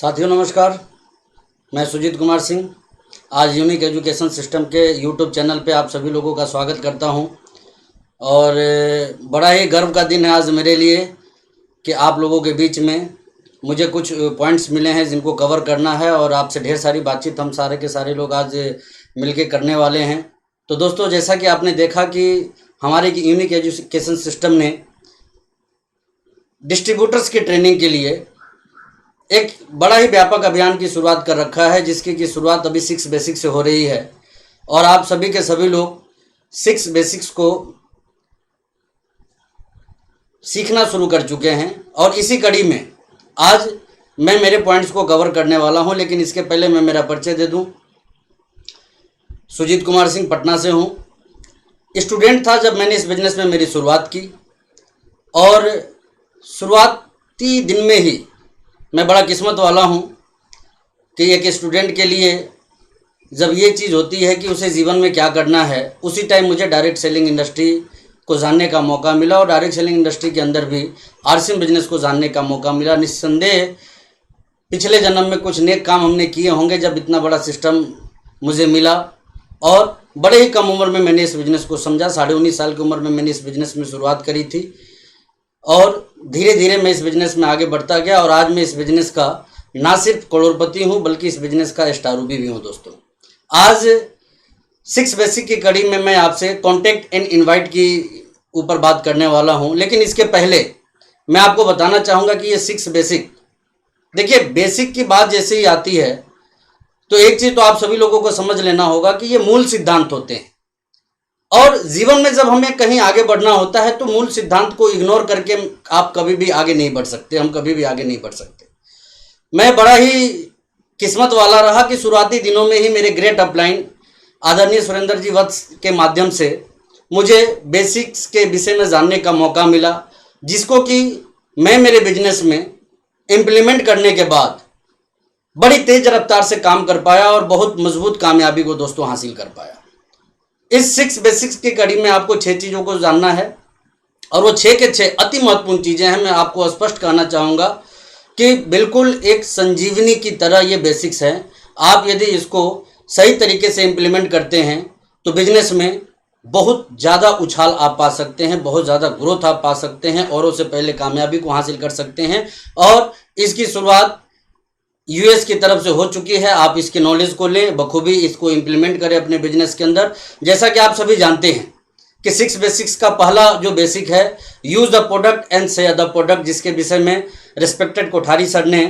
साथियों नमस्कार, मैं सुजीत कुमार सिंह आज यूनिक एजुकेशन सिस्टम के यूट्यूब चैनल पे आप सभी लोगों का स्वागत करता हूं। और बड़ा ही गर्व का दिन है आज मेरे लिए कि आप लोगों के बीच में मुझे कुछ पॉइंट्स मिले हैं जिनको कवर करना है और आपसे ढेर सारी बातचीत हम सारे के सारे लोग आज मिलके करने वाले हैं। तो दोस्तों, जैसा कि आपने देखा कि हमारे यूनिक एजुकेशन सिस्टम ने डिस्ट्रीब्यूटर्स की ट्रेनिंग के लिए एक बड़ा ही व्यापक अभियान की शुरुआत कर रखा है, जिसकी की शुरुआत अभी 6 बेसिक से हो रही है। और आप सभी के सभी लोग 6 बेसिक्स को सीखना शुरू कर चुके हैं। और इसी कड़ी में आज मैं मेरे पॉइंट्स को कवर करने वाला हूं, लेकिन इसके पहले मैं मेरा परिचय दे दूं। सुजीत कुमार सिंह पटना से हूं। स्टूडेंट था जब मैंने इस बिजनेस में मेरी शुरुआत की, और शुरुआती दिन में ही मैं बड़ा किस्मत वाला हूं कि एक स्टूडेंट के लिए जब ये चीज़ होती है कि उसे जीवन में क्या करना है, उसी टाइम मुझे डायरेक्ट सेलिंग इंडस्ट्री को जानने का मौका मिला। और डायरेक्ट सेलिंग इंडस्ट्री के अंदर भी आरसीएम बिजनेस को जानने का मौका मिला। निस्संदेह पिछले जन्म में कुछ नेक काम हमने किए होंगे जब इतना बड़ा सिस्टम मुझे मिला। और बड़े ही कम उम्र में मैंने इस बिज़नेस को समझा। 19.5 साल की उम्र में मैंने इस बिज़नेस में शुरुआत करी थी, और धीरे धीरे मैं इस बिज़नेस में आगे बढ़ता गया। और आज मैं इस बिज़नेस का ना सिर्फ करोड़पति हूँ, बल्कि इस बिज़नेस का स्टार रूबी भी हूँ। दोस्तों, आज 6 बेसिक की कड़ी में मैं आपसे कॉन्टैक्ट एंड इनवाइट की ऊपर बात करने वाला हूँ। लेकिन इसके पहले मैं आपको बताना चाहूँगा कि ये 6 बेसिक, देखिए, बेसिक की बात जैसे ही आती है तो एक चीज़ तो आप सभी लोगों को समझ लेना होगा कि ये मूल सिद्धांत होते हैं। और जीवन में जब हमें कहीं आगे बढ़ना होता है तो मूल सिद्धांत को इग्नोर करके आप कभी भी आगे नहीं बढ़ सकते, हम कभी भी आगे नहीं बढ़ सकते। मैं बड़ा ही किस्मत वाला रहा कि शुरुआती दिनों में ही मेरे ग्रेट अपलाइन आदरणीय सुरेंद्र जी वत्स के माध्यम से मुझे बेसिक्स के विषय में जानने का मौका मिला, जिसको कि मैं मेरे बिजनेस में इम्प्लीमेंट करने के बाद बड़ी तेज रफ्तार से काम कर पाया और बहुत मजबूत कामयाबी को दोस्तों हासिल कर पाया। इस 6 बेसिक्स की कड़ी में आपको 6 चीज़ों को जानना है, और वो 6 के 6 अति महत्वपूर्ण चीज़ें हैं। मैं आपको स्पष्ट कहना चाहूँगा कि बिल्कुल एक संजीवनी की तरह ये बेसिक्स हैं। आप यदि इसको सही तरीके से इम्प्लीमेंट करते हैं तो बिजनेस में बहुत ज़्यादा उछाल आप पा सकते हैं, बहुत ज़्यादा ग्रोथ आप पा सकते हैं, औरों से पहले कामयाबी को हासिल कर सकते हैं। और इसकी शुरुआत यूएस की तरफ से हो चुकी है। आप इसके नॉलेज को लें, बखूबी इसको इम्प्लीमेंट करें अपने बिजनेस के अंदर। जैसा कि आप सभी जानते हैं कि 6 बेसिक्स का पहला जो बेसिक है, use the product and share the product, जिसके विषय में रिस्पेक्टेड कोठारी सर ने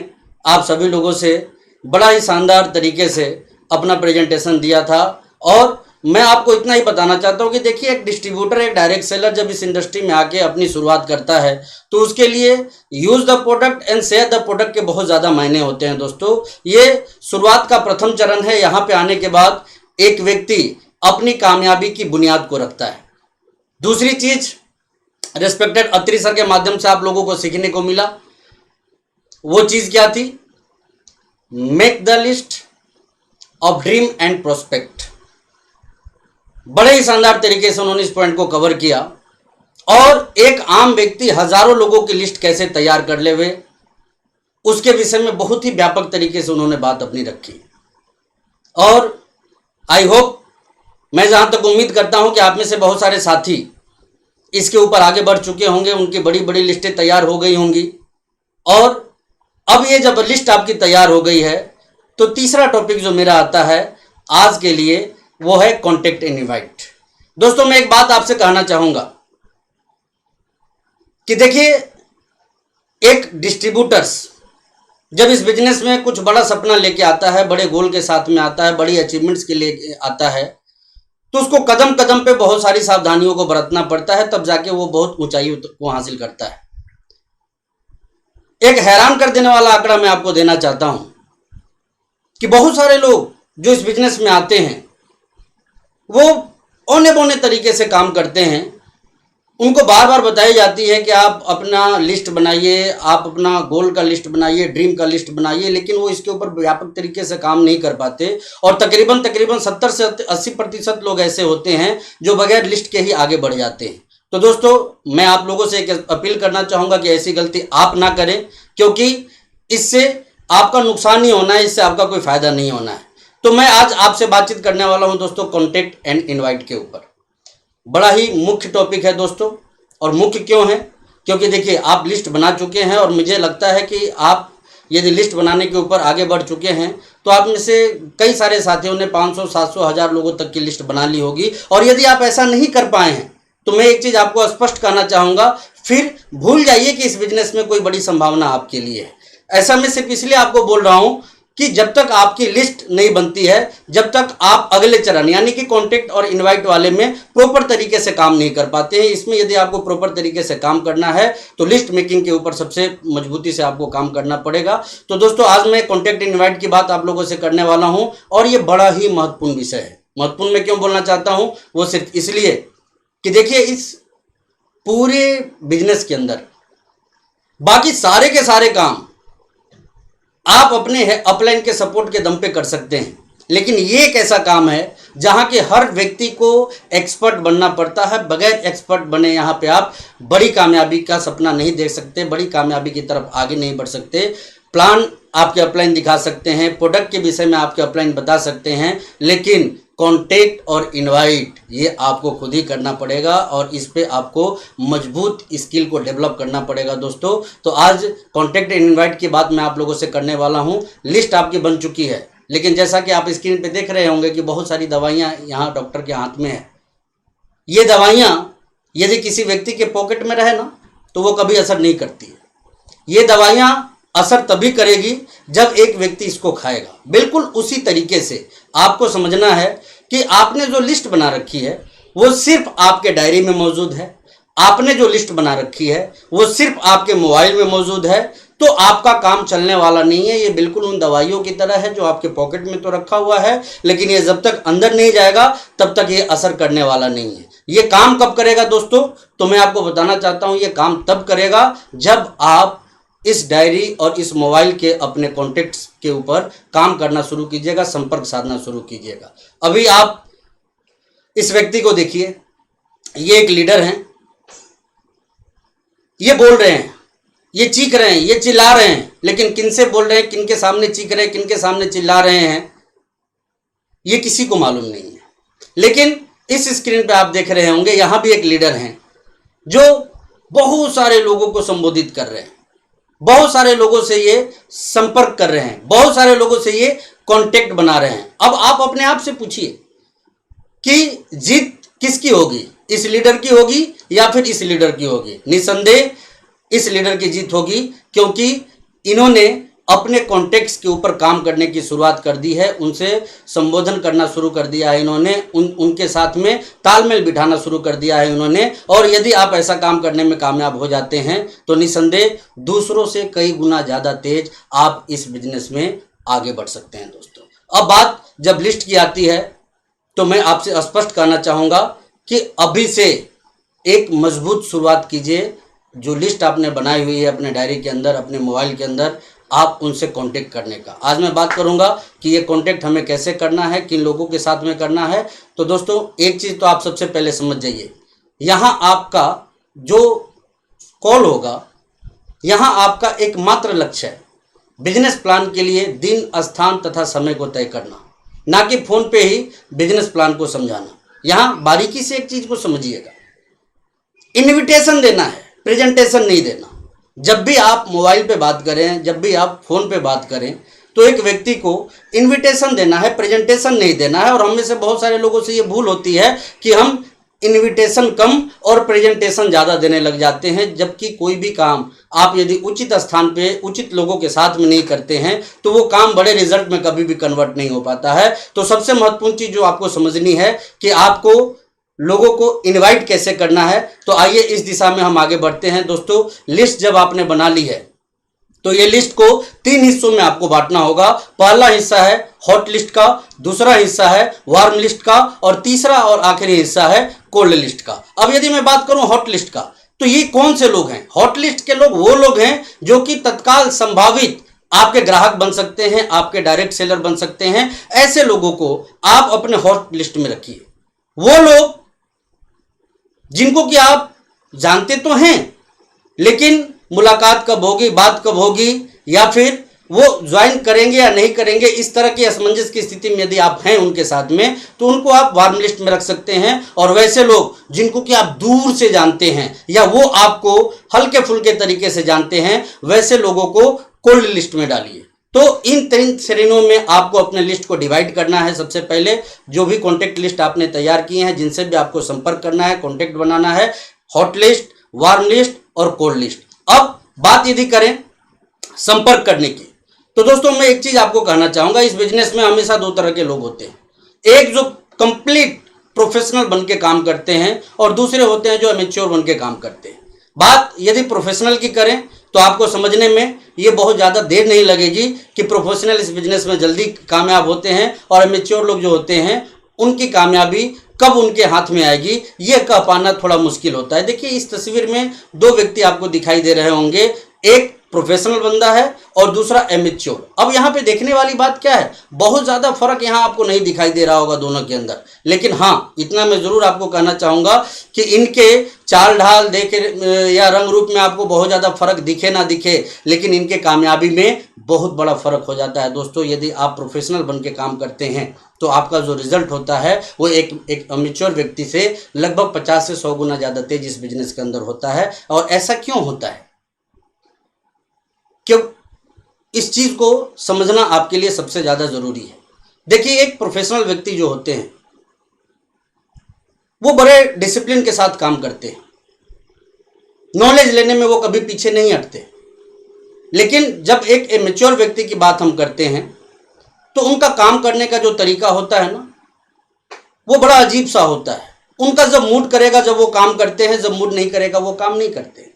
आप सभी लोगों से बड़ा ही शानदार तरीके से अपना प्रेजेंटेशन दिया था। और मैं आपको इतना ही बताना चाहता हूँ कि देखिए, एक डिस्ट्रीब्यूटर, एक डायरेक्ट सेलर जब इस इंडस्ट्री में आके अपनी शुरुआत करता है तो उसके लिए use the product and share the product के बहुत ज़्यादा मायने होते हैं। दोस्तों, ये शुरुआत का प्रथम चरण है। यहाँ पे आने के बाद एक व्यक्ति अपनी कामयाबी की बुनियाद को रखता है। दूसरी चीज, रिस्पेक्टेड अत्री सर के माध्यम से आप लोगों को सीखने को मिला, वो चीज क्या थी? Make the list of dream and prospect. बड़े ही शानदार तरीके से उन्होंने इस पॉइंट को कवर किया। और एक आम व्यक्ति हजारों लोगों की लिस्ट कैसे तैयार कर ले हुए, उसके विषय में बहुत ही व्यापक तरीके से उन्होंने बात अपनी रखी। और आई होप, मैं जहां तक उम्मीद करता हूं कि आप में से बहुत सारे साथी इसके ऊपर आगे बढ़ चुके होंगे, उनकी बड़ी बड़ी लिस्टें तैयार हो गई होंगी। और अब ये जब लिस्ट आपकी तैयार हो गई है तो तीसरा टॉपिक जो मेरा आता है आज के लिए, वो है कॉन्टेक्ट एंड इनवाइट। दोस्तों, मैं एक बात आपसे कहना चाहूंगा कि देखिए, एक डिस्ट्रीब्यूटर्स जब इस बिजनेस में कुछ बड़ा सपना लेके आता है, बड़े गोल के साथ में आता है, बड़ी अचीवमेंट्स के लिए आता है, तो उसको कदम कदम पे बहुत सारी सावधानियों को बरतना पड़ता है, तब जाके वो बहुत ऊंचाई को हासिल करता है। एक हैरान कर देने वाला आंकड़ा मैं आपको देना चाहता हूं कि बहुत सारे लोग जो इस बिजनेस में आते हैं वो औने बौने तरीके से काम करते हैं। उनको बार बार बताई जाती है कि आप अपना लिस्ट बनाइए, आप अपना गोल का लिस्ट बनाइए, ड्रीम का लिस्ट बनाइए, लेकिन वो इसके ऊपर व्यापक तरीके से काम नहीं कर पाते। और तकरीबन 70 से 80% लोग ऐसे होते हैं जो बगैर लिस्ट के ही आगे बढ़ जाते हैं। तो दोस्तों, मैं आप लोगों से एक अपील करना चाहूँगा कि ऐसी गलती आप ना करें, क्योंकि इससे आपका नुकसान ही होना है, इससे आपका कोई फायदा नहीं होना है। तो मैं आज आपसे बातचीत करने वाला हूं दोस्तों कॉन्टैक्ट एंड इनवाइट के ऊपर। बड़ा ही मुख्य टॉपिक है दोस्तों। और मुख्य क्यों है? क्योंकि देखिए, आप लिस्ट बना चुके हैं और मुझे लगता है कि आप यदि लिस्ट बनाने के ऊपर आगे बढ़ चुके हैं तो आप में से कई सारे साथियों ने 500, 700, 1000 लोगों तक की लिस्ट बना ली होगी। और यदि आप ऐसा नहीं कर पाए हैं तो मैं एक चीज़ आपको स्पष्ट कहना चाहूँगा, फिर भूल जाइए कि इस बिजनेस में कोई बड़ी संभावना आपके लिए है। ऐसा मैं सिर्फ इसलिए आपको बोल रहा हूँ कि जब तक आपकी लिस्ट नहीं बनती है, जब तक आप अगले चरण यानी कि कॉन्टैक्ट और इनवाइट वाले में प्रॉपर तरीके से काम नहीं कर पाते हैं। इसमें यदि आपको प्रॉपर तरीके से काम करना है तो लिस्ट मेकिंग के ऊपर सबसे मजबूती से आपको काम करना पड़ेगा। तो दोस्तों, आज मैं कॉन्टैक्ट इनवाइट की बात आप लोगों से करने वाला हूं और ये बड़ा ही महत्वपूर्ण विषय है। महत्वपूर्ण मैं क्यों बोलना चाहता हूं, वो सिर्फ इसलिए कि देखिए, इस पूरे बिजनेस के अंदर बाकी सारे के सारे काम आप अपने अपलाइन के सपोर्ट के दम पे कर सकते हैं, लेकिन ये एक ऐसा काम है जहां के हर व्यक्ति को एक्सपर्ट बनना पड़ता है। बगैर एक्सपर्ट बने यहाँ पे आप बड़ी कामयाबी का सपना नहीं देख सकते, बड़ी कामयाबी की तरफ आगे नहीं बढ़ सकते। प्लान आपके अपलाइन दिखा सकते हैं, प्रोडक्ट के विषय में आपके अपलाइन बता सकते हैं, लेकिन कॉन्टैक्ट और इनवाइट ये आपको खुद ही करना पड़ेगा और इस पे आपको मजबूत स्किल को डेवलप करना पड़ेगा दोस्तों। तो आज कॉन्टैक्ट एंड इनवाइट की बात मैं आप लोगों से करने वाला हूं। लिस्ट आपकी बन चुकी है, लेकिन जैसा कि आप स्क्रीन पे देख रहे होंगे कि बहुत सारी दवाइयाँ यहाँ डॉक्टर के हाथ में है। ये दवाइयाँ यदि किसी व्यक्ति के पॉकेट में रहे ना तो वो कभी असर नहीं करती है। ये दवाइयाँ असर तभी करेगी जब एक व्यक्ति इसको खाएगा। बिल्कुल उसी तरीके से आपको समझना है कि आपने जो लिस्ट बना रखी है वो सिर्फ आपके डायरी में मौजूद है, आपने जो लिस्ट बना रखी है वो सिर्फ आपके मोबाइल में मौजूद है, तो आपका काम चलने वाला नहीं है। ये बिल्कुल उन दवाइयों की तरह है जो आपके पॉकेट में तो रखा हुआ है, लेकिन ये जब तक अंदर नहीं जाएगा तब तक ये असर करने वाला नहीं है। ये काम कब करेगा दोस्तों? तो मैं आपको बताना चाहता हूँ, ये काम तब करेगा जब आप इस डायरी और इस मोबाइल के अपने कॉन्टेक्ट्स के ऊपर काम करना शुरू कीजिएगा, संपर्क साधना शुरू कीजिएगा। अभी आप इस व्यक्ति को देखिए, ये एक लीडर हैं, ये बोल रहे हैं, ये चीख रहे हैं, ये चिल्ला रहे हैं, लेकिन किन से बोल रहे हैं, किन के सामने चीख रहे हैं, किन के सामने चिल्ला रहे हैं, ये किसी को मालूम नहीं है। लेकिन इस स्क्रीन पे आप देख रहे होंगे, यहां भी एक लीडर हैं जो बहुत सारे लोगों को संबोधित कर रहे हैं, बहुत सारे लोगों से ये संपर्क कर रहे हैं, बहुत सारे लोगों से ये कांटेक्ट बना रहे हैं। अब आप अपने आप से पूछिए कि जीत किसकी होगी, इस लीडर की होगी या फिर इस लीडर की होगी? निसंदेह इस लीडर की जीत होगी, क्योंकि इन्होंने अपने कॉन्टेक्ट्स के ऊपर काम करने की शुरुआत कर दी है, उनसे संबोधन करना शुरू कर दिया है इन्होंने, उनके साथ में तालमेल बिठाना शुरू कर दिया है इन्होंने। और यदि आप ऐसा काम करने में कामयाब हो जाते हैं तो निसंदेह दूसरों से कई गुना ज़्यादा तेज आप इस बिजनेस में आगे बढ़ सकते हैं दोस्तों। अब बात जब लिस्ट की आती है तो मैं आपसे स्पष्ट कहना चाहूँगा कि अभी से एक मजबूत शुरुआत कीजिए। जो लिस्ट आपने बनाई हुई है अपने डायरी के अंदर, अपने मोबाइल के अंदर, आप उनसे कांटेक्ट करने का। आज मैं बात करूंगा कि ये कांटेक्ट हमें कैसे करना है, किन लोगों के साथ में करना है। तो दोस्तों, एक चीज़ तो आप सबसे पहले समझ जाइए, यहाँ आपका जो कॉल होगा, यहाँ आपका एकमात्र लक्ष्य है बिजनेस प्लान के लिए दिन, स्थान तथा समय को तय करना, ना कि फ़ोन पे ही बिजनेस प्लान को समझाना। यहाँ बारीकी से एक चीज़ को समझिएगा, इन्विटेशन देना है, प्रेजेंटेशन नहीं देना। जब भी आप मोबाइल पे बात करें, जब भी आप फ़ोन पे बात करें, तो एक व्यक्ति को इनविटेशन देना है, प्रेजेंटेशन नहीं देना है। और हम में से बहुत सारे लोगों से ये भूल होती है कि हम इनविटेशन कम और प्रेजेंटेशन ज़्यादा देने लग जाते हैं, जबकि कोई भी काम आप यदि उचित स्थान पे उचित लोगों के साथ में नहीं करते हैं तो वो काम बड़े रिजल्ट में कभी भी कन्वर्ट नहीं हो पाता है। तो सबसे महत्वपूर्ण चीज़ जो आपको समझनी है कि आपको लोगों को इनवाइट कैसे करना है। तो आइए इस दिशा में हम आगे बढ़ते हैं दोस्तों। लिस्ट जब आपने बना ली है तो ये लिस्ट को 3 हिस्सों में आपको बांटना होगा। पहला हिस्सा है हॉट लिस्ट का, दूसरा हिस्सा है वार्म लिस्ट का, और तीसरा और आखिरी हिस्सा है कोल्ड लिस्ट का। अब यदि मैं बात करूं हॉट लिस्ट का, तो ये कौन से लोग हैं? हॉट लिस्ट के लोग वो लोग हैं जो कि तत्काल संभावित आपके ग्राहक बन सकते हैं, आपके डायरेक्ट सेलर बन सकते हैं। ऐसे लोगों को आप अपने हॉट लिस्ट में रखिए। वो लोग जिनको कि आप जानते तो हैं, लेकिन मुलाकात कब होगी, बात कब होगी, या फिर वो ज्वाइन करेंगे या नहीं करेंगे, इस तरह की असमंजस की स्थिति में यदि आप हैं उनके साथ में, तो उनको आप वार्म लिस्ट में रख सकते हैं। और वैसे लोग जिनको कि आप दूर से जानते हैं या वो आपको हल्के फुल्के तरीके से जानते हैं, वैसे लोगों को कोल्ड लिस्ट में डालिए। तो इन 3 श्रेणियों में आपको अपने लिस्ट को डिवाइड करना है। सबसे पहले जो भी कॉन्टैक्ट लिस्ट आपने तैयार किए हैं, जिनसे भी आपको संपर्क करना है, कॉन्टैक्ट बनाना है, हॉट लिस्ट, वार्म लिस्ट और कोल्ड लिस्ट। अब बात यदि करें संपर्क करने की, तो दोस्तों मैं एक चीज आपको कहना चाहूंगा, इस बिजनेस में हमेशा 2 तरह के लोग होते हैं। एक जो कंप्लीट प्रोफेशनल बन के काम करते हैं और दूसरे होते हैं जो अमेच्योर बन के काम करते हैं। बात यदि प्रोफेशनल की करें तो आपको समझने में ये बहुत ज़्यादा देर नहीं लगेगी कि प्रोफेशनल इस बिजनेस में जल्दी कामयाब होते हैं और अमेच्योर लोग जो होते हैं उनकी कामयाबी कब उनके हाथ में आएगी ये कह पाना थोड़ा मुश्किल होता है। देखिए इस तस्वीर में 2 व्यक्ति आपको दिखाई दे रहे होंगे, एक प्रोफेशनल बंदा है और दूसरा एमेच्योर। अब यहाँ पे देखने वाली बात क्या है, बहुत ज़्यादा फर्क यहाँ आपको नहीं दिखाई दे रहा होगा दोनों के अंदर, लेकिन हाँ इतना मैं ज़रूर आपको कहना चाहूँगा कि इनके चाल ढाल देखे या रंग रूप में आपको बहुत ज़्यादा फर्क दिखे ना दिखे, लेकिन इनके कामयाबी में बहुत बड़ा फर्क हो जाता है। दोस्तों यदि आप प्रोफेशनल बन के काम करते हैं तो आपका जो रिजल्ट होता है वो एक अमेच्योर व्यक्ति से लगभग 50 से 100 गुना ज़्यादा तेज इस बिजनेस के अंदर होता है। और ऐसा क्यों होता है, क्यों, इस चीज को समझना आपके लिए सबसे ज्यादा जरूरी है। देखिए एक प्रोफेशनल व्यक्ति जो होते हैं वो बड़े डिसिप्लिन के साथ काम करते हैं, नॉलेज लेने में वो कभी पीछे नहीं हटते। लेकिन जब एक मैच्योर व्यक्ति की बात हम करते हैं तो उनका काम करने का जो तरीका होता है ना वो बड़ा अजीब सा होता है। उनका जब मूड करेगा जब वो काम करते हैं, जब मूड नहीं करेगा वो काम नहीं करते।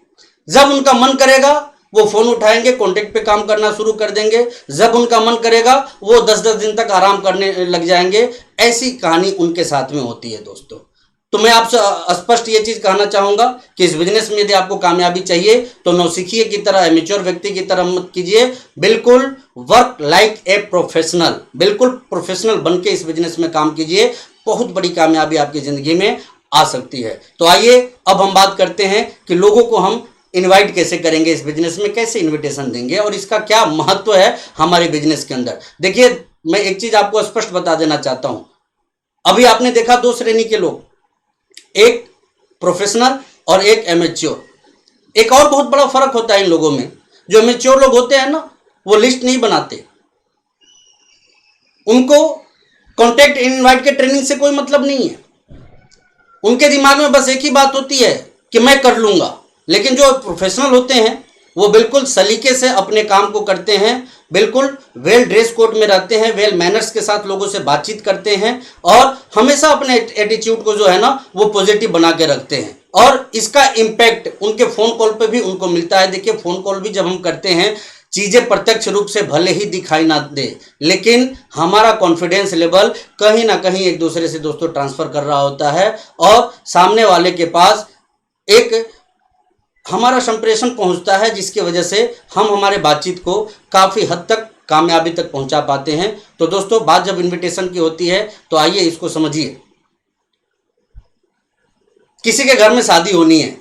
जब उनका मन करेगा वो फोन उठाएंगे, कॉन्टेक्ट पे काम करना शुरू कर देंगे, जब उनका मन करेगा वो 10-10 दिन तक आराम करने लग जाएंगे। ऐसी कहानी उनके साथ में होती है दोस्तों। तो मैं आपसे स्पष्ट ये चीज कहना चाहूंगा कि इस बिजनेस में यदि आपको कामयाबी चाहिए तो नौसिखिए की तरह, मैच्योर व्यक्ति की तरह मत कीजिए, बिल्कुल वर्क लाइक ए प्रोफेशनल, बिल्कुल प्रोफेशनल बन के इस बिजनेस में काम कीजिए। बहुत बड़ी कामयाबी आपकी जिंदगी में आ सकती है। तो आइए अब हम बात करते हैं कि लोगों को हम इनवाइट कैसे करेंगे, इस बिजनेस में कैसे इनविटेशन देंगे और इसका क्या महत्व है हमारे बिजनेस के अंदर। देखिए मैं एक चीज आपको स्पष्ट बता देना चाहता हूं, अभी आपने देखा 2 श्रेणी के लोग, एक प्रोफेशनल और एक एमेच्योर। एक और बहुत बड़ा फर्क होता है इन लोगों में, जो एमेच्योर लोग होते हैं ना वो लिस्ट नहीं बनाते, उनको कॉन्टैक्ट इनवाइट के ट्रेनिंग से कोई मतलब नहीं है। उनके दिमाग में बस एक ही बात होती है कि मैं कर लूंगा। लेकिन जो प्रोफेशनल होते हैं वो बिल्कुल सलीके से अपने काम को करते हैं, बिल्कुल वेल ड्रेस कोड में रहते हैं, वेल मैनर्स के साथ लोगों से बातचीत करते हैं और हमेशा अपने एटीट्यूड को जो है ना वो पॉजिटिव बना के रखते हैं। और इसका इम्पैक्ट उनके फ़ोन कॉल पे भी उनको मिलता है। देखिए फ़ोन कॉल भी जब हम करते हैं, चीज़ें प्रत्यक्ष रूप से भले ही दिखाई ना दे, लेकिन हमारा कॉन्फिडेंस लेवल कहीं ना कहीं एक दूसरे से दोस्तों ट्रांसफ़र कर रहा होता है और सामने वाले के पास एक हमारा संप्रेषण पहुंचता है, जिसकी वजह से हम हमारे बातचीत को काफ़ी हद तक कामयाबी तक पहुंचा पाते हैं। तो दोस्तों बात जब इनविटेशन की होती है तो आइए इसको समझिए। किसी के घर में शादी होनी है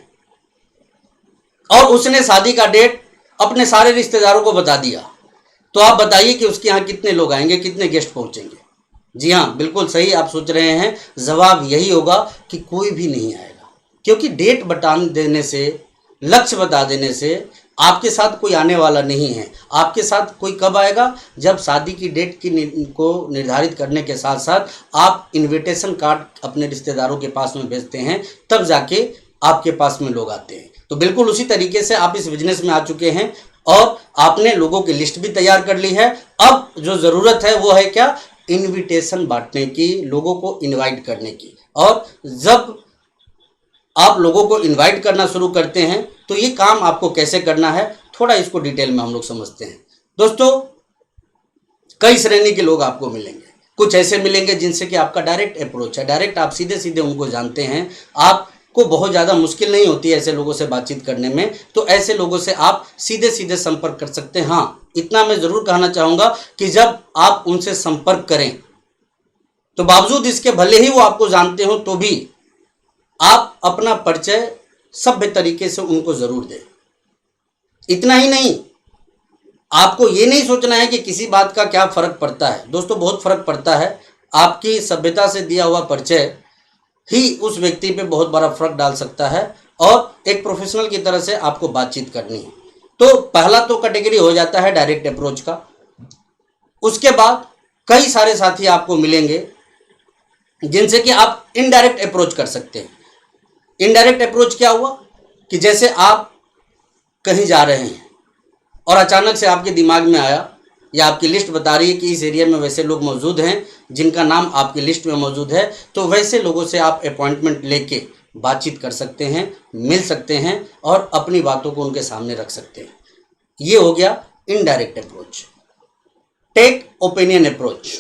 और उसने शादी का डेट अपने सारे रिश्तेदारों को बता दिया, तो आप बताइए कि उसके यहाँ कितने लोग आएंगे, कितने गेस्ट पहुंचेंगे। जी हाँ, बिल्कुल सही आप सोच रहे हैं, जवाब यही होगा कि कोई भी नहीं आएगा। क्योंकि डेट बता देने से, लक्ष्य बता देने से आपके साथ कोई आने वाला नहीं है। आपके साथ कोई कब आएगा, जब शादी की डेट को निर्धारित करने के साथ साथ आप इनविटेशन कार्ड अपने रिश्तेदारों के पास में भेजते हैं, तब जाके आपके पास में लोग आते हैं। तो बिल्कुल उसी तरीके से आप इस बिजनेस में आ चुके हैं और आपने लोगों की लिस्ट भी तैयार कर ली है। अब जो ज़रूरत है वो है क्या, इनविटेशन बांटने की, लोगों को इनवाइट करने की। और जब आप लोगों को इनवाइट करना शुरू करते हैं तो ये काम आपको कैसे करना है, थोड़ा इसको डिटेल में हम लोग समझते हैं। दोस्तों कई श्रेणी के लोग आपको मिलेंगे। कुछ ऐसे मिलेंगे जिनसे कि आपका डायरेक्ट अप्रोच है, डायरेक्ट आप सीधे सीधे उनको जानते हैं, आपको बहुत ज़्यादा मुश्किल नहीं होती है ऐसे लोगों से बातचीत करने में। तो ऐसे लोगों से आप सीधे सीधे संपर्क कर सकते हैं। हाँ इतना मैं ज़रूर कहना चाहूँगा कि जब आप उनसे संपर्क करें तो बावजूद इसके भले ही वो आपको जानते हो तो भी आप अपना परिचय सभ्य तरीके से उनको ज़रूर दें। इतना ही नहीं, आपको ये नहीं सोचना है कि किसी बात का क्या फ़र्क पड़ता है। दोस्तों बहुत फ़र्क पड़ता है। आपकी सभ्यता से दिया हुआ परिचय ही उस व्यक्ति पे बहुत बड़ा फ़र्क डाल सकता है और एक प्रोफेशनल की तरह से आपको बातचीत करनी है। तो पहला तो कैटेगरी हो जाता है डायरेक्ट अप्रोच का। उसके बाद कई सारे साथी आपको मिलेंगे जिनसे कि आप इनडायरेक्ट अप्रोच कर सकते हैं। इनडायरेक्ट अप्रोच क्या हुआ कि जैसे आप कहीं जा रहे हैं और अचानक से आपके दिमाग में आया या आपकी लिस्ट बता रही है कि इस एरिया में वैसे लोग मौजूद हैं जिनका नाम आपकी लिस्ट में मौजूद है, तो वैसे लोगों से आप अपॉइंटमेंट लेके बातचीत कर सकते हैं, मिल सकते हैं और अपनी बातों को उनके सामने रख सकते हैं। ये हो गया indirect approach. Take opinion approach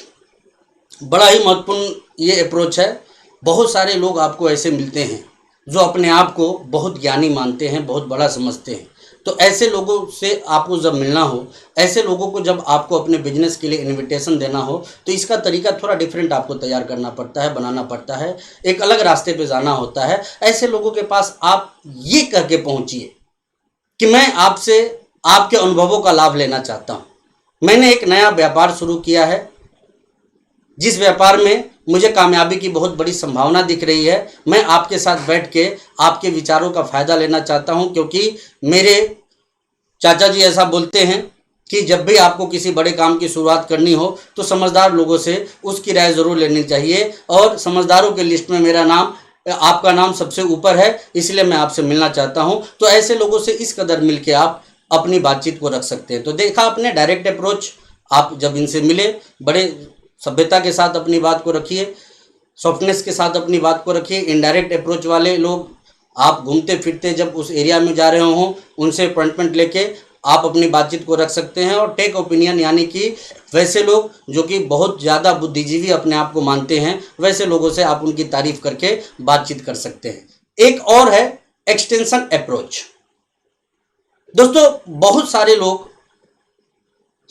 बड़ा ही महत्वपूर्ण ये अप्रोच है। बहुत सारे लोग आपको ऐसे मिलते हैं जो अपने आप को बहुत ज्ञानी मानते हैं, बहुत बड़ा समझते हैं। तो ऐसे लोगों से आपको जब मिलना हो, ऐसे लोगों को जब आपको अपने बिजनेस के लिए इनविटेशन देना हो, तो इसका तरीका थोड़ा डिफरेंट आपको तैयार करना पड़ता है, बनाना पड़ता है, एक अलग रास्ते पे जाना होता है। ऐसे लोगों के पास आप ये कह के पहुँचिए कि मैं आपसे आपके अनुभवों का लाभ लेना चाहता हूँ। मैंने एक नया व्यापार शुरू किया है जिस व्यापार में मुझे कामयाबी की बहुत बड़ी संभावना दिख रही है। मैं आपके साथ बैठ के आपके विचारों का फ़ायदा लेना चाहता हूं, क्योंकि मेरे चाचा जी ऐसा बोलते हैं कि जब भी आपको किसी बड़े काम की शुरुआत करनी हो तो समझदार लोगों से उसकी राय ज़रूर लेनी चाहिए, और समझदारों के लिस्ट में मेरा नाम, आपका नाम सबसे ऊपर है, इसलिए मैं आपसे मिलना चाहता हूँ। तो ऐसे लोगों से इस कदर मिल के आप अपनी बातचीत को रख सकते हैं। तो देखा आपने डायरेक्ट अप्रोच, आप जब इनसे मिले बड़े सभ्यता के साथ अपनी बात को रखिए, सॉफ्टनेस के साथ अपनी बात को रखिए। इनडायरेक्ट अप्रोच वाले लोग, आप घूमते फिरते जब उस एरिया में जा रहे हों, उनसे अपॉइंटमेंट लेके आप अपनी बातचीत को रख सकते हैं। और टेक ओपिनियन यानी कि वैसे लोग जो कि बहुत ज़्यादा बुद्धिजीवी अपने आप को मानते हैं, वैसे लोगों से आप उनकी तारीफ करके बातचीत कर सकते हैं। एक और है एक्सटेंशन अप्रोच। दोस्तों बहुत सारे लोग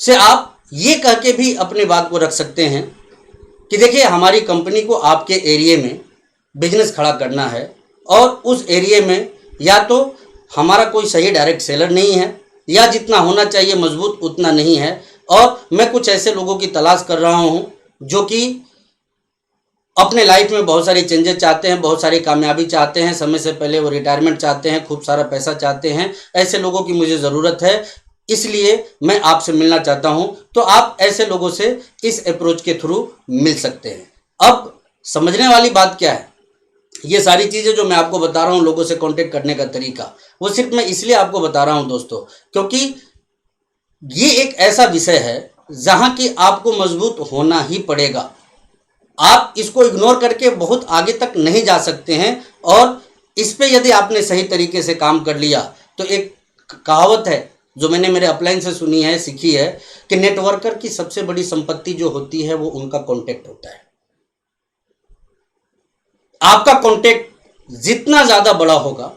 से आप ये कह के भी अपनी बात को रख सकते हैं कि देखिए हमारी कंपनी को आपके एरिया में बिजनेस खड़ा करना है, और उस एरिया में या तो हमारा कोई सही डायरेक्ट सेलर नहीं है, या जितना होना चाहिए मजबूत उतना नहीं है, और मैं कुछ ऐसे लोगों की तलाश कर रहा हूँ जो कि अपने लाइफ में बहुत सारी चेंजेस चाहते हैं, बहुत सारी कामयाबी चाहते हैं, समय से पहले वो रिटायरमेंट चाहते हैं, खूब सारा पैसा चाहते हैं। ऐसे लोगों की मुझे ज़रूरत है, इसलिए मैं आपसे मिलना चाहता हूं। तो आप ऐसे लोगों से इस अप्रोच के थ्रू मिल सकते हैं। अब समझने वाली बात क्या है, ये सारी चीज़ें जो मैं आपको बता रहा हूं, लोगों से कांटेक्ट करने का तरीका, वो सिर्फ मैं इसलिए आपको बता रहा हूं दोस्तों, क्योंकि ये एक ऐसा विषय है जहां कि आपको मजबूत होना ही पड़ेगा। आप इसको इग्नोर करके बहुत आगे तक नहीं जा सकते हैं, और इस पे यदि आपने सही तरीके से काम कर लिया तो एक कहावत है जो मैंने मेरे अपलाइन से सुनी है, सीखी है, कि नेटवर्कर की सबसे बड़ी संपत्ति जो होती है वो उनका कांटेक्ट होता है। आपका कांटेक्ट जितना ज़्यादा बड़ा होगा,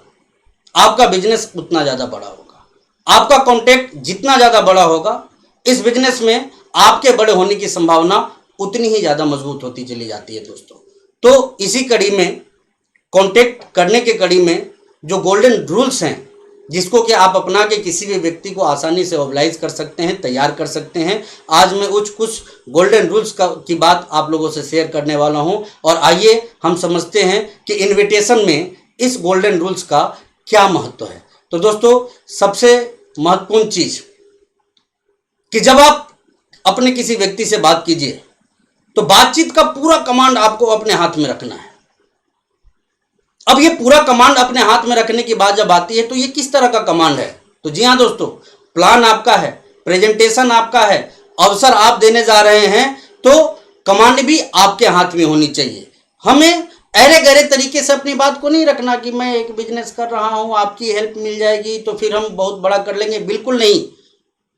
आपका बिजनेस उतना ज़्यादा बड़ा होगा। आपका कांटेक्ट जितना ज़्यादा बड़ा होगा, इस बिजनेस में आपके बड़े होने की संभावना उतनी ही ज़्यादा मजबूत होती चली जाती है दोस्तों। तो इसी कड़ी में, कांटेक्ट करने के कड़ी में जो गोल्डन रूल्स हैं, जिसको कि आप अपना के किसी भी व्यक्ति को आसानी से मोबिलाइज कर सकते हैं, तैयार कर सकते हैं, आज मैं कुछ गोल्डन रूल्स की बात आप लोगों से शेयर करने वाला हूं। और आइए हम समझते हैं कि इनविटेशन में इस गोल्डन रूल्स का क्या महत्व है। तो दोस्तों सबसे महत्वपूर्ण चीज कि जब आप अपने किसी व्यक्ति से बात कीजिए तो बातचीत का पूरा कमांड आपको अपने हाथ में रखना है। अब ये पूरा कमांड अपने हाथ में रखने की बात जब आती है तो ये किस तरह का कमांड है, तो जी हाँ दोस्तों, प्लान आपका है, प्रेजेंटेशन आपका है, अवसर आप देने जा रहे हैं, तो कमांड भी आपके हाथ में होनी चाहिए। हमें अरे गहरे तरीके से अपनी बात को नहीं रखना कि मैं एक बिजनेस कर रहा हूं, आपकी हेल्प मिल जाएगी तो फिर हम बहुत बड़ा कर लेंगे, बिल्कुल नहीं।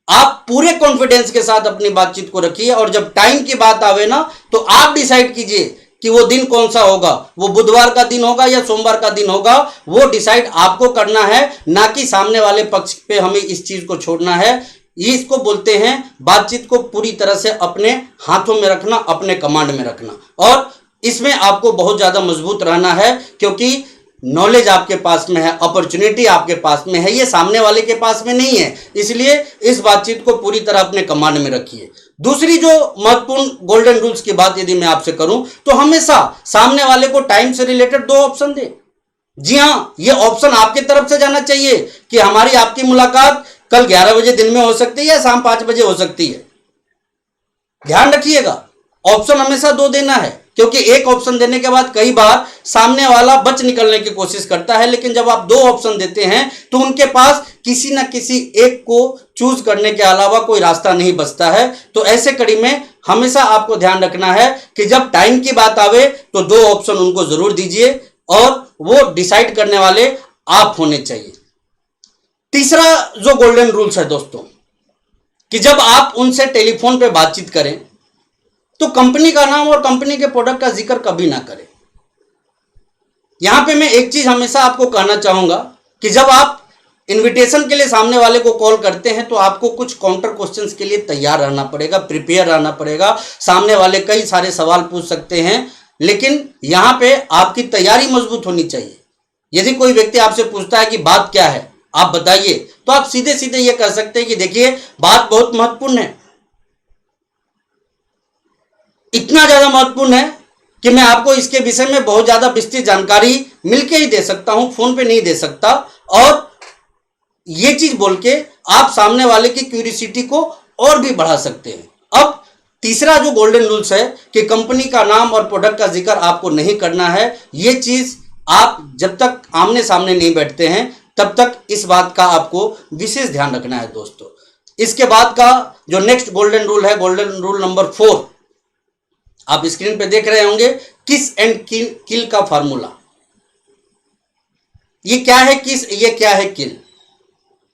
आप पूरे कॉन्फिडेंस के साथ अपनी बातचीत को रखिए, और जब टाइम की बात आवे ना तो आप डिसाइड कीजिए कि वो दिन कौन सा होगा, वो बुधवार का दिन होगा या सोमवार का दिन होगा, वो डिसाइड आपको करना है, ना कि सामने वाले पक्ष पे हमें इस चीज को छोड़ना है। ये इसको बोलते हैं बातचीत को पूरी तरह से अपने हाथों में रखना, अपने कमांड में रखना। और इसमें आपको बहुत ज्यादा मजबूत रहना है, क्योंकि नॉलेज आपके पास में है, अपॉर्चुनिटी आपके पास में है, ये सामने वाले के पास में नहीं है। इसलिए इस बातचीत को पूरी तरह अपने कमांड में रखिए। दूसरी जो महत्वपूर्ण गोल्डन रूल्स की बात यदि मैं आपसे करूं तो हमेशा सामने वाले को टाइम से रिलेटेड 2 ऑप्शन दें। जी हाँ, ये ऑप्शन आपकी तरफ से जाना चाहिए कि हमारी आपकी मुलाकात कल 11 बजे दिन में हो सकती है या शाम 5 बजे हो सकती है। ध्यान रखिएगा, ऑप्शन हमेशा 2 देना है, क्योंकि एक ऑप्शन देने के बाद कई बार सामने वाला बच निकलने की कोशिश करता है, लेकिन जब आप 2 ऑप्शन देते हैं तो उनके पास किसी ना किसी एक को चूज करने के अलावा कोई रास्ता नहीं बचता है। तो ऐसे कड़ी में हमेशा आपको ध्यान रखना है कि जब टाइम की बात आवे तो 2 ऑप्शन उनको जरूर दीजिए और वो डिसाइड करने वाले आप होने चाहिए। तीसरा जो गोल्डन रूल्स है दोस्तों, कि जब आप उनसे टेलीफोन पे बातचीत करें तो कंपनी का नाम और कंपनी के प्रोडक्ट का जिक्र कभी ना करें। यहां पे मैं एक चीज हमेशा आपको कहना चाहूंगा कि जब आप इनविटेशन के लिए सामने वाले को कॉल करते हैं तो आपको कुछ काउंटर क्वेश्चंस के लिए तैयार रहना पड़ेगा, प्रिपेयर रहना पड़ेगा। सामने वाले कई सारे सवाल पूछ सकते हैं, लेकिन यहां पे आपकी तैयारी मजबूत होनी चाहिए। यदि कोई व्यक्ति आपसे पूछता है कि बात क्या है, आप बताइए, तो आप सीधे सीधे ये कह सकते हैं कि देखिए बात बहुत महत्वपूर्ण है, इतना ज्यादा महत्वपूर्ण है कि मैं आपको इसके विषय में बहुत ज्यादा विस्तृत जानकारी मिलके ही दे सकता हूं, फोन पे नहीं दे सकता। और ये चीज बोल के आप सामने वाले की क्यूरियोसिटी को और भी बढ़ा सकते हैं। अब तीसरा जो गोल्डन रूल्स है कि कंपनी का नाम और प्रोडक्ट का जिक्र आपको नहीं करना है। ये चीज आप जब तक आमने सामने नहीं बैठते हैं तब तक इस बात का आपको विशेष ध्यान रखना है दोस्तों। इसके बाद का जो नेक्स्ट गोल्डन रूल है, गोल्डन रूल नंबर 4, आप स्क्रीन पे देख रहे होंगे, किस एंड किल का फार्मूला। ये क्या है किस, ये क्या है किल।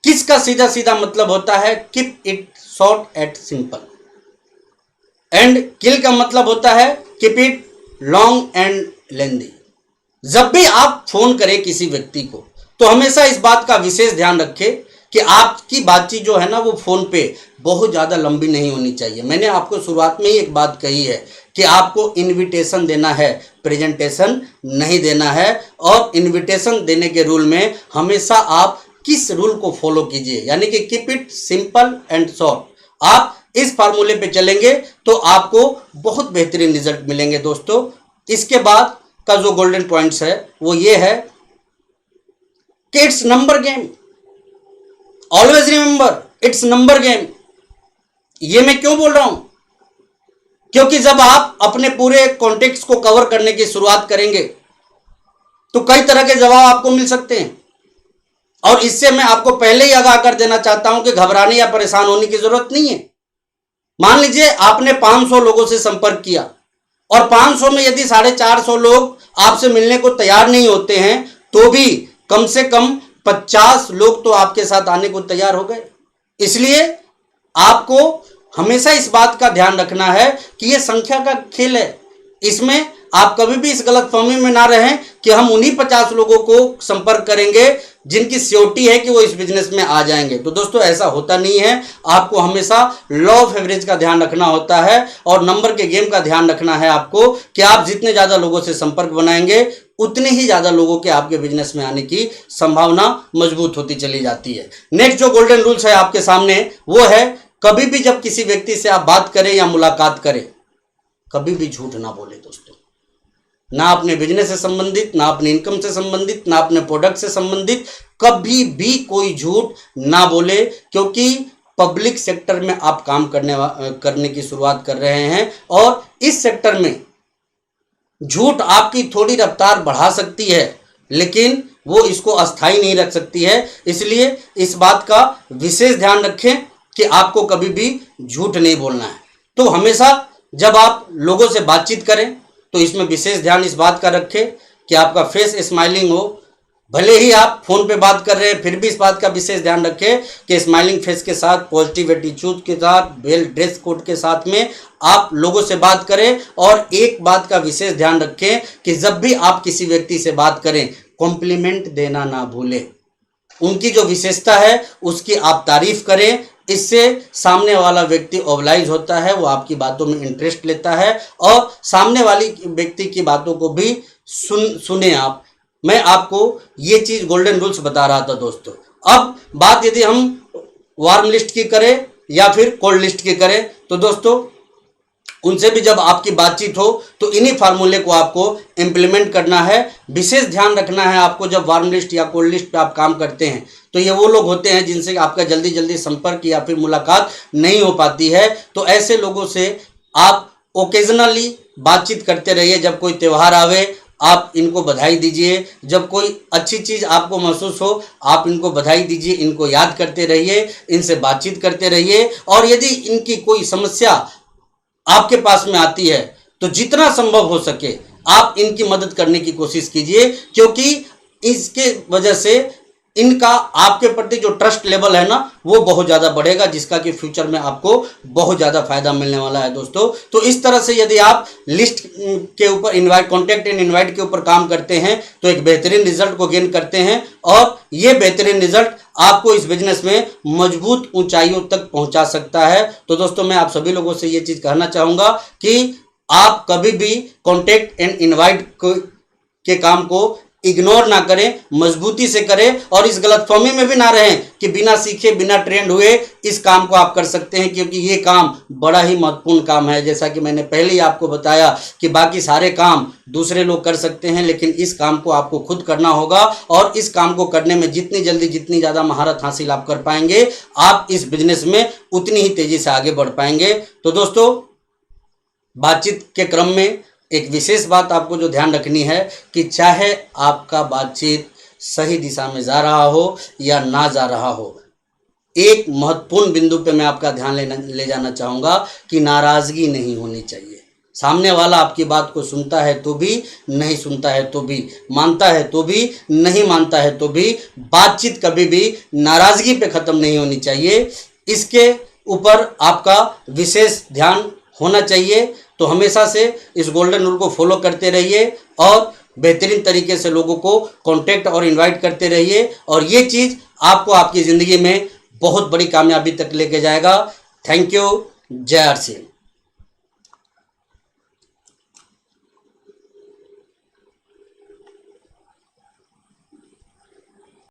किस का सीधा सीधा मतलब होता है keep it short and simple, and kill का मतलब होता है कीप इट लॉन्ग एंड लेंदी। जब भी आप फोन करें किसी व्यक्ति को तो हमेशा इस बात का विशेष ध्यान रखें कि आपकी बातचीत जो है ना वो फोन पे बहुत ज़्यादा लंबी नहीं होनी चाहिए। मैंने आपको शुरुआत में ही एक बात कही है कि आपको इनविटेशन देना है, प्रेजेंटेशन नहीं देना है। और इनविटेशन देने के रूल में हमेशा आप किस रूल को फॉलो कीजिए, यानी कि keep it simple and short. आप इस फार्मूले पे चलेंगे तो आपको बहुत बेहतरीन रिजल्ट मिलेंगे दोस्तों। इसके बाद का जो गोल्डन पॉइंट्स है वो ये है कि it's number game. Always remember it's number game. ये मैं क्यों बोल रहा हूं? क्योंकि जब आप अपने पूरे कॉन्टेक्स्ट को कवर करने की शुरुआत करेंगे तो कई तरह के जवाब आपको मिल सकते हैं। और इससे मैं आपको पहले ही आगाह कर देना चाहता हूं कि घबराने या परेशान होने की जरूरत नहीं है। मान लीजिए आपने 500 लोगों से संपर्क किया और 500 में यदि 450 लोग आपसे मिलने को तैयार नहीं होते हैं तो भी कम से कम 50 लोग तो आपके साथ आने को तैयार हो गए। इसलिए आपको हमेशा इस बात का ध्यान रखना है कि यह संख्या का खेल है। इसमें आप कभी भी इस गलतफहमी में ना रहें कि हम उन्हीं 50 लोगों को संपर्क करेंगे जिनकी श्योरिटी है कि वो इस बिजनेस में आ जाएंगे। तो दोस्तों ऐसा होता नहीं है। आपको हमेशा लॉ ऑफ एवरेज का ध्यान रखना होता है और नंबर के गेम का ध्यान रखना है आपको कि आप जितने ज़्यादा लोगों से संपर्क बनाएंगे उतने ही ज़्यादा लोगों के आपके बिजनेस में आने की संभावना मजबूत होती चली जाती है। नेक्स्ट जो गोल्डन रूल्स है आपके सामने वो है, कभी भी जब किसी व्यक्ति से आप बात करें या मुलाकात करें कभी भी झूठ ना बोले दोस्तों। ना अपने बिजनेस से संबंधित, ना अपने इनकम से संबंधित, ना अपने प्रोडक्ट से संबंधित कभी भी कोई झूठ ना बोले, क्योंकि पब्लिक सेक्टर में आप काम करने की शुरुआत कर रहे हैं और इस सेक्टर में झूठ आपकी थोड़ी रफ्तार बढ़ा सकती है लेकिन वो इसको अस्थायी नहीं रख सकती है। इसलिए इस बात का विशेष ध्यान रखें कि आपको कभी भी झूठ नहीं बोलना है। तो हमेशा जब आप लोगों से बातचीत करें तो इसमें विशेष ध्यान इस बात का रखें कि आपका फेस स्माइलिंग हो। भले ही आप फोन पे बात कर रहे हैं फिर भी इस बात का विशेष ध्यान रखें कि स्माइलिंग फेस के साथ, पॉजिटिव एटीट्यूड के साथ, वेल ड्रेस कोड के साथ में आप लोगों से बात करें। और एक बात का विशेष ध्यान रखें कि जब भी आप किसी व्यक्ति से बात करें कॉम्प्लीमेंट देना ना भूलें। उनकी जो विशेषता है उसकी आप तारीफ करें। इससे सामने वाला व्यक्ति ओबलाइज होता है, वो आपकी बातों में इंटरेस्ट लेता है और सामने वाली व्यक्ति की बातों को भी सुने आप। मैं आपको ये चीज़ गोल्डन रूल्स बता रहा था दोस्तों। अब बात यदि हम वार्म लिस्ट की करें या फिर कोल्ड लिस्ट की करें, तो दोस्तों उनसे भी जब आपकी बातचीत हो तो इन्हीं फार्मूले को आपको इम्प्लीमेंट करना है। विशेष ध्यान रखना है आपको, जब वार्म लिस्ट या कोल्ड लिस्ट पे आप काम करते हैं तो ये वो लोग होते हैं जिनसे आपका जल्दी जल्दी संपर्क या फिर मुलाकात नहीं हो पाती है। तो ऐसे लोगों से आप ओकेजनली बातचीत करते रहिए। जब कोई त्यौहार आवे आप इनको बधाई दीजिए, जब कोई अच्छी चीज़ आपको महसूस हो आप इनको बधाई दीजिए, इनको याद करते रहिए, इनसे बातचीत करते रहिए। और यदि इनकी कोई समस्या आपके पास में आती है तो जितना संभव हो सके आप इनकी मदद करने की कोशिश कीजिए, क्योंकि इसके वजह से इनका आपके प्रति जो ट्रस्ट लेवल है ना वो बहुत ज़्यादा बढ़ेगा, जिसका कि फ्यूचर में आपको बहुत ज़्यादा फायदा मिलने वाला है दोस्तों। तो इस तरह से यदि आप लिस्ट के ऊपर इनवाइट, कॉन्टैक्ट एंड इनवाइट के ऊपर काम करते हैं तो एक बेहतरीन रिजल्ट को गेन करते हैं, और ये बेहतरीन रिजल्ट आपको इस बिजनेस में मजबूत ऊंचाइयों तक पहुंचा सकता है। तो दोस्तों मैं आप सभी लोगों से ये चीज़ कहना चाहूँगा कि आप कभी भी कॉन्टैक्ट एंड इनवाइट के काम को इग्नोर ना करें, मजबूती से करें, और इस गलतफहमी में भी ना रहें कि बिना सीखे बिना ट्रेंड हुए इस काम को आप कर सकते हैं, क्योंकि ये काम बड़ा ही महत्वपूर्ण काम है। जैसा कि मैंने पहले ही आपको बताया कि बाकी सारे काम दूसरे लोग कर सकते हैं, लेकिन इस काम को आपको खुद करना होगा, और इस काम को करने में जितनी जल्दी जितनी ज़्यादा महारत हासिल आप कर पाएंगे आप इस बिजनेस में उतनी ही तेज़ी से आगे बढ़ पाएंगे। तो दोस्तों बातचीत के क्रम में एक विशेष बात आपको जो ध्यान रखनी है कि चाहे आपका बातचीत सही दिशा में जा रहा हो या ना जा रहा हो, एक महत्वपूर्ण बिंदु पे मैं आपका ध्यान ले जाना चाहूँगा कि नाराज़गी नहीं होनी चाहिए। सामने वाला आपकी बात को सुनता है तो भी, नहीं सुनता है तो भी, मानता है तो भी, नहीं मानता है तो भी, बातचीत कभी भी नाराज़गी पे ख़त्म नहीं होनी चाहिए। इसके ऊपर आपका विशेष ध्यान होना चाहिए। तो हमेशा से इस गोल्डन रूल को फॉलो करते रहिए और बेहतरीन तरीके से लोगों को कांटेक्ट और इनवाइट करते रहिए, और ये चीज़ आपको आपकी ज़िंदगी में बहुत बड़ी कामयाबी तक लेके जाएगा। Thank you. जय आर सी एम।